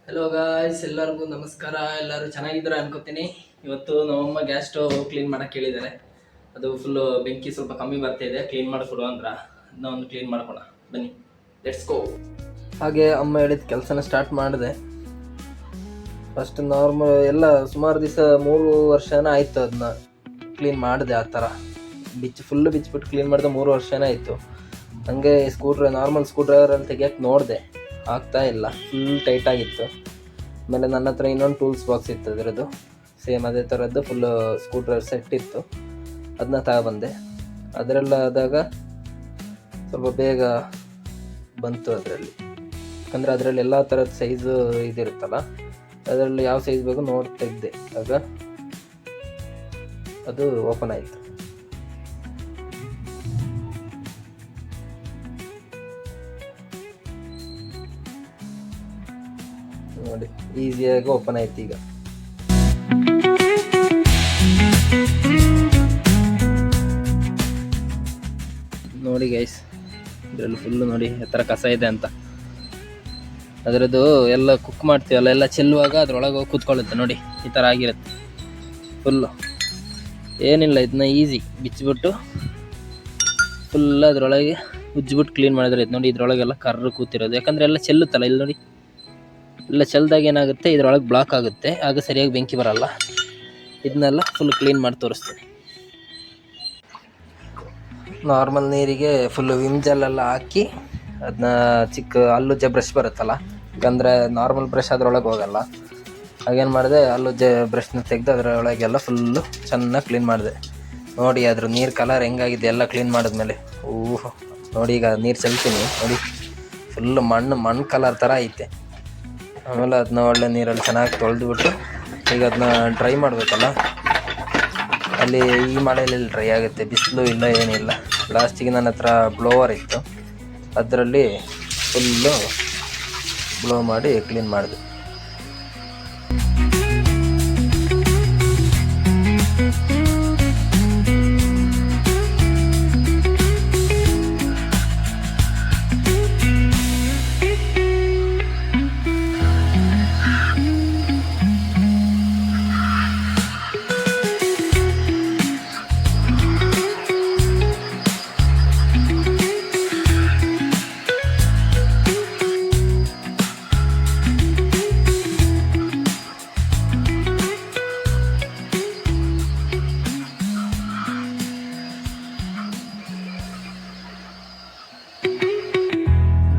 Hello guys, ಎಲ್ಲರಿಗೂ ನಮಸ್ಕಾರ. ಎಲ್ಲರೂ ಚೆನ್ನಾಗಿದ್ದಾರೆ ಅನ್ಕೋತೀನಿ. ಇವತ್ತು ನಮ್ಮಮ್ಮ ಗ್ಯಾಸ್ ಸ್ಟವ್ ಕ್ಲೀನ್ ಮಾಡಕ್ಕೆ ಹೇಳಿದ್ದಾರೆ. ಅದು ಫುಲ್ಲು ಬೆಂಕಿ ಸ್ವಲ್ಪ ಕಮ್ಮಿ ಬರ್ತಾಯಿದೆ, ಕ್ಲೀನ್ ಮಾಡಿಕೊಡು ಅಂದ್ರೆ ಅದನ್ನ ಒಂದು ಕ್ಲೀನ್ ಮಾಡ್ಕೊಳ. ಬನ್ನಿ, ಲೆಟ್ಸ್ ಗೋ. ಹಾಗೆ ಅಮ್ಮ ಹೇಳಿದ ಕೆಲಸನ ಸ್ಟಾರ್ಟ್ ಮಾಡಿದೆ. ಫಸ್ಟ್ ನಾರ್ಮಲ್ ಎಲ್ಲ ಸುಮಾರು ದಿವಸ 3 ವರ್ಷನ ಆಯಿತು ಅದನ್ನ ಕ್ಲೀನ್ ಮಾಡಿದೆ. ಆ ಥರ ಫುಲ್ಲು ಬಿಚ್ಚಿಬಿಟ್ಟು ಕ್ಲೀನ್ ಮಾಡಿದೆ. 3 ವರ್ಷನೇ ಆಯಿತು. ಹಂಗೆ ನಾರ್ಮಲ್ ಸ್ಕ್ರೂ ಡ್ರೈವರಲ್ಲಿ ತೆಗಿಯೋಕ್ಕೆ ನೋಡಿದೆ, ಆಗ್ತಾ ಇಲ್ಲ, ಫುಲ್ ಟೈಟಾಗಿತ್ತು. ಆಮೇಲೆ ನನ್ನ ಹತ್ರ ಇನ್ನೊಂದು ಟೂಲ್ಸ್ ಬಾಕ್ಸ್ ಇತ್ತು, ಅದರದ್ದು ಸೇಮ್ ಅದೇ ಥರದ್ದು ಫುಲ್ಲು ಸ್ಕ್ರೂ ಡ್ರೈವರ್ ಸೆಟ್ ಇತ್ತು. ಅದನ್ನ ತಗೊಬಂದೆ. ಅದರೆಲ್ಲ ಆದಾಗ ಸ್ವಲ್ಪ ಬೇಗ ಬಂತು ಅದರಲ್ಲಿ. ಯಾಕಂದರೆ ಅದರಲ್ಲಿ ಎಲ್ಲ ಥರದ ಸೈಜು ಇದಿರುತ್ತಲ್ಲ, ಅದರಲ್ಲಿ ಯಾವ ಸೈಜ್ ಬೇಕು ನೋಡಿ ತೆಗೆದೆ. ಆಗ ಅದು ಓಪನ್ ಆಯಿತು. ನೋಡಿ, ಈಸಿಯಾಗಿ ಓಪನ್ ಆಯ್ತು ಈಗ. ನೋಡಿ ಗೈಸ್, ಇದರಲ್ಲಿ ಫುಲ್ಲು ನೋಡಿ ಎತ್ತರ ಕಸ ಇದೆ ಅಂತ. ಅದರದ್ದು ಎಲ್ಲ ಕುಕ್ ಮಾಡ್ತೀವಲ್ಲ, ಎಲ್ಲ ಚೆಲ್ಲುವಾಗ ಅದ್ರೊಳಗೆ ಹೋಗಿ ಕೂತ್ಕೊಳ್ಳುತ್ತೆ. ನೋಡಿ, ಈ ಥರ ಆಗಿರುತ್ತೆ ಫುಲ್ಲು. ಏನಿಲ್ಲ, ಇದನ್ನ ಈಸಿ ಬಿಚ್ಚಿಬಿಟ್ಟು ಫುಲ್ ಅದರೊಳಗೆ ಉಜ್ಜಿಬಿಟ್ಟು ಕ್ಲೀನ್ ಮಾಡಿದ್ರೆ ನೋಡಿ, ಇದ್ರೊಳಗೆಲ್ಲ ಕರ್ರು ಕೂತಿರೋದು. ಯಾಕಂದರೆ ಎಲ್ಲ ಚೆಲ್ಲುತ್ತಲ್ಲ, ಇಲ್ಲಿ ನೋಡಿ, ಎಲ್ಲ ಚೆಲ್ದಾಗ ಏನಾಗುತ್ತೆ, ಇದ್ರೊಳಗೆ ಬ್ಲಾಕ್ ಆಗುತ್ತೆ, ಆಗ ಸರಿಯಾಗಿ ಬೆಂಕಿ ಬರಲ್ಲ. ಇದನ್ನೆಲ್ಲ ಫುಲ್ ಕ್ಲೀನ್ ಮಾಡಿ ತೋರಿಸ್ತೀನಿ. ನಾರ್ಮಲ್ ನೀರಿಗೆ ಫುಲ್ಲು ವಿಮ್ ಜೆಲ್ಲೆಲ್ಲ ಹಾಕಿ ಅದನ್ನ ಚಿಕ್ಕ ಹಲ್ಲುಜ್ಜೆ ಬ್ರಷ್ ಬರುತ್ತಲ್ಲ, ಯಾಕಂದರೆ ನಾರ್ಮಲ್ ಬ್ರಷ್ ಅದರೊಳಗೆ ಹೋಗಲ್ಲ. ಹಾಗೇನು ಮಾಡಿದೆ, ಹಲ್ಲುಜ್ಜೆ ಬ್ರಷ್ನ ತೆಗೆದು ಅದರೊಳಗೆಲ್ಲ ಫುಲ್ಲು ಚೆನ್ನಾಗಿ ಕ್ಲೀನ್ ಮಾಡಿದೆ. ನೋಡಿ ಅದ್ರ ನೀರು ಕಲರ್ ಹೆಂಗಾಗಿದೆ ಎಲ್ಲ ಕ್ಲೀನ್ ಮಾಡಿದ್ಮೇಲೆ. ಓಹ್ ನೋಡಿ, ಈಗ ನೀರು ಚೆಲ್ತೀನಿ ನೋಡಿ, ಫುಲ್ಲು ಮಣ್ಣು ಕಲರ್ ಥರ ಐತೆ. ಆಮೇಲೆ ಅದನ್ನ ಒಳ್ಳೆ ನೀರಲ್ಲಿ ಚೆನ್ನಾಗಿ ತೊಳೆದ್ಬಿಟ್ಟು ಈಗ ಅದನ್ನ ಡ್ರೈ ಮಾಡಬೇಕಲ್ಲ. ಅಲ್ಲಿ ಈ ಮಳೆಯಲ್ಲಿ ಡ್ರೈ ಆಗುತ್ತೆ, ಬಿಸಿಲು ಇಲ್ಲ ಏನಿಲ್ಲ. ಲಾಸ್ಟಿಗೆ ನನ್ನ ಹತ್ರ ಬ್ಲೋವರ್ ಇತ್ತು, ಅದರಲ್ಲಿ ಫುಲ್ಲು ಬ್ಲೋ ಮಾಡಿ ಕ್ಲೀನ್ ಮಾಡಿದೆ.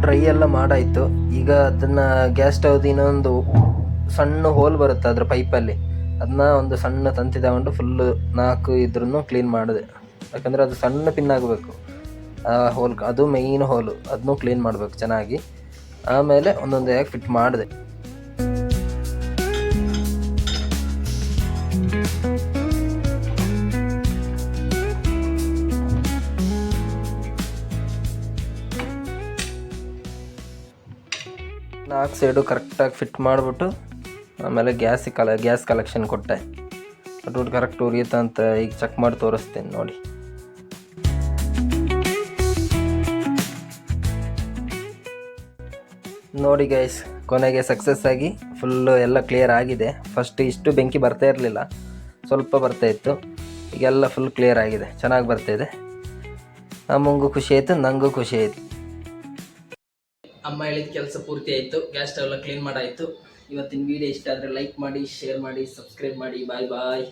ಡ್ರೈ ಎಲ್ಲ ಮಾಡಾಯಿತು. ಈಗ ಅದನ್ನು ಗ್ಯಾಸ್ ಸ್ಟವ್ದು ಇನ್ನೊಂದು ಸಣ್ಣ ಹೋಲ್ ಬರುತ್ತೆ ಅದ್ರ ಪೈಪಲ್ಲಿ, ಅದನ್ನ ಒಂದು ಸಣ್ಣ ತಂತಿ ತಗೊಂಡು ಫುಲ್ಲು 4 ಇದ್ರೂ ಕ್ಲೀನ್ ಮಾಡಿದೆ. ಯಾಕಂದರೆ ಅದು ಸಣ್ಣ ಪಿನ್ ಆಗಬೇಕು ಆ ಹೋಲ್, ಅದು ಮೇಯ್ನ್ ಹೋಲು, ಅದನ್ನೂ ಕ್ಲೀನ್ ಮಾಡಬೇಕು ಚೆನ್ನಾಗಿ. ಆಮೇಲೆ ಒಂದೊಂದಾಗಿ ಫಿಟ್ ಮಾಡಿದೆ. ನಾಲ್ಕು ಸೈಡು ಕರೆಕ್ಟಾಗಿ ಫಿಟ್ ಮಾಡಿಬಿಟ್ಟು ಆಮೇಲೆ ಗ್ಯಾಸ್ ಕಲೆಕ್ಷನ್ ಕೊಟ್ಟೆ. ಅದು ಕರೆಕ್ಟ್ ಉರಿಯುತ್ತಾ ಅಂತ ಈಗ ಚೆಕ್ ಮಾಡಿ ತೋರಿಸ್ತೇನೆ ನೋಡಿ. ನೋಡಿ ಗೈಸ್, ಕೊನೆಗೆ ಸಕ್ಸಸ್ ಆಗಿ ಫುಲ್ಲು ಎಲ್ಲ ಕ್ಲಿಯರ್ ಆಗಿದೆ. ಫಸ್ಟ್ ಇಷ್ಟು ಬೆಂಕಿ ಬರ್ತಾ ಇರಲಿಲ್ಲ, ಸ್ವಲ್ಪ ಬರ್ತಾಯಿತ್ತು. ಈಗೆಲ್ಲ ಫುಲ್ ಕ್ಲಿಯರ್ ಆಗಿದೆ, ಚೆನ್ನಾಗಿ ಬರ್ತಾಯಿದೆ. ಅಮ್ಮಂಗೂ ಖುಷಿ ಆಯಿತು, ನನಗೂ ಖುಷಿ ಆಯಿತು. ಅಮ್ಮ ಹೇಳಿದ ಕೆಲಸ ಪೂರ್ತಿ ಆಯಿತು, ಗ್ಯಾಸ್ ಸ್ಟವ್ ಎಲ್ಲ ಕ್ಲೀನ್ ಮಾಡಾಯಿತು. ಇವತ್ತಿನ ವಿಡಿಯೋ ಇಷ್ಟ ಆದರೆ ಲೈಕ್ ಮಾಡಿ, ಶೇರ್ ಮಾಡಿ, ಸಬ್ಸ್ಕ್ರೈಬ್ ಮಾಡಿ. ಬಾಯ್ ಬಾಯ್.